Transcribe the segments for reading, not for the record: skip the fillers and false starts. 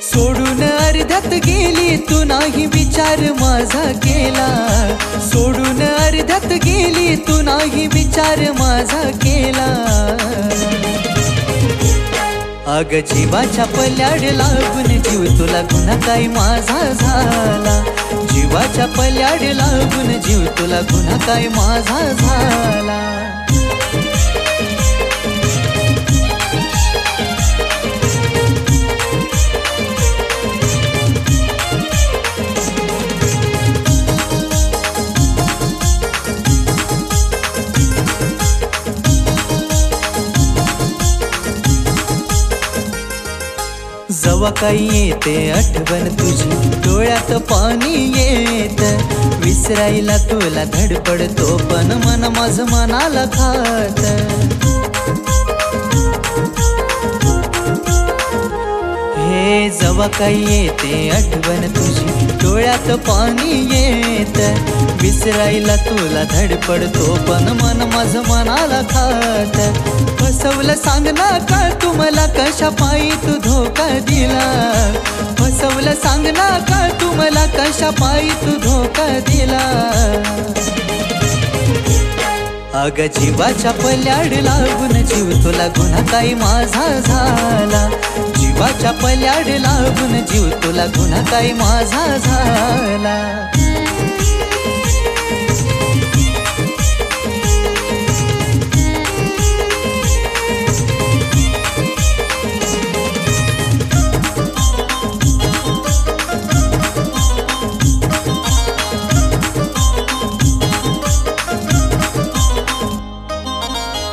सोडून अर्ध्यात गेली तू नाही विचार माझा केला, सोडून अर्ध्यात गेली तू नाही विचार माझा केला। अग जीवाच्या पल्याड लागून जीव तुला गुन्हा काय माझा झाला, जीवाच्या पल्याड लागून जीव तुला गुन्हा काय माझा झाला। जवा काही येते आठवण तुझी डोळ्यात पाणी येत, विसरायला तुला धडपडतो पण मन माझं मनाला खात। हे जवा काही येते आठवण तुझी डोळ्यात पाणी येत, विसरायला तुला धडपडतो पण मन माझं मनाला खात। फसवलं सांग ना का तू मला कशा पायी तू धोका दिला, फसवलं सांग ना का तू मला कशा पायी तू धोका दिला। अग जीवाच्या पल्याड लागून जीव तुला गुन्हा काय माझा झाला, जीवाच्या पल्याड लागून जीव तुला गुन्हा काय माझा झाला।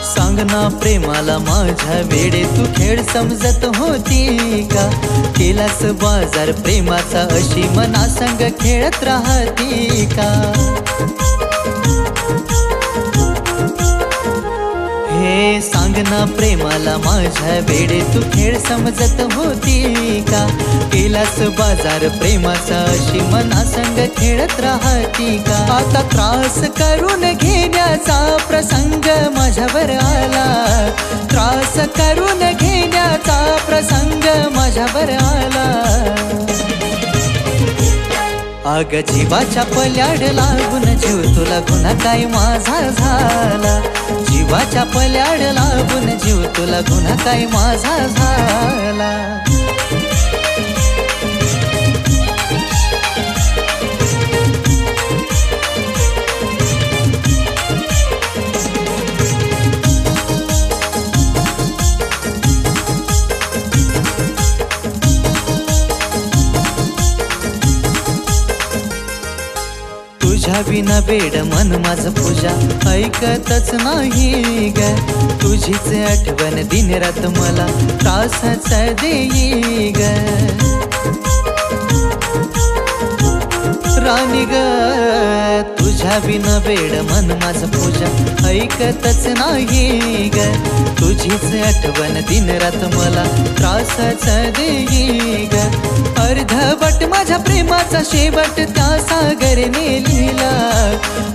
सांग ना प्रेमाला माझ्या वेडे तू खेळ समजत होती का, केलास बाजार प्रेमाचा अशी मना संग खेळत राहती का। हे सांग ना प्रेमाला माझ्या वेडे तू खेळ समजत होती का, केलास बाजार प्रेमाचा अशी मना संग खेळत राहती का। आता त्रास करून घेण्याचा प्रसंग माझ्यावर आला, त्रास करून घेण्याचा प्रसंग माझ्यावर आला। अग जीवाच्या पल्याड लागून जीव तुला गुन्हा काय माझा झाला, जीवाच्या पल्याड लागून जीव तुला गुन्हा काय माझा झाला। तुझ्या बिना बेड मन माझं पूजा ऐकतच नाही ग, तुझीच आठवण दिन रात मला त्रासच देई ग। राणी ग तुझ्या बिना बेड मन माझं पूजा ऐकतच नाही ग, तुझीच आठवण दिन रात मला त्रासच देई ग। अर्धवट माझ्या प्रेमाचा शेवट त्या सागरने लिहिला,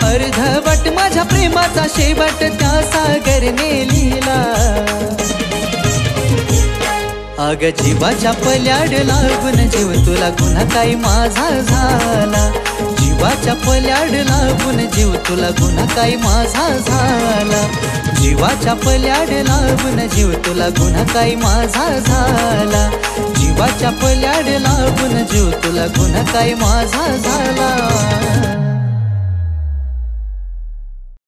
अर्धवट माझ्या प्रेमाचा शेवट त्या सागरने लिहिला। अग जीवाच्या पल्याड लागून जीव तुला गुन्हा काय माझा झाला, जीवाच्या पल्याड लागून जीव तुला गुन्हा काय माझा झाला, जीवाच्या पल्याड लागून जीव तुला गुन्हा काय माझा झाला, जीवाच्या पल्याड लागून जीव तुला गुन्हा काय माझा झाला।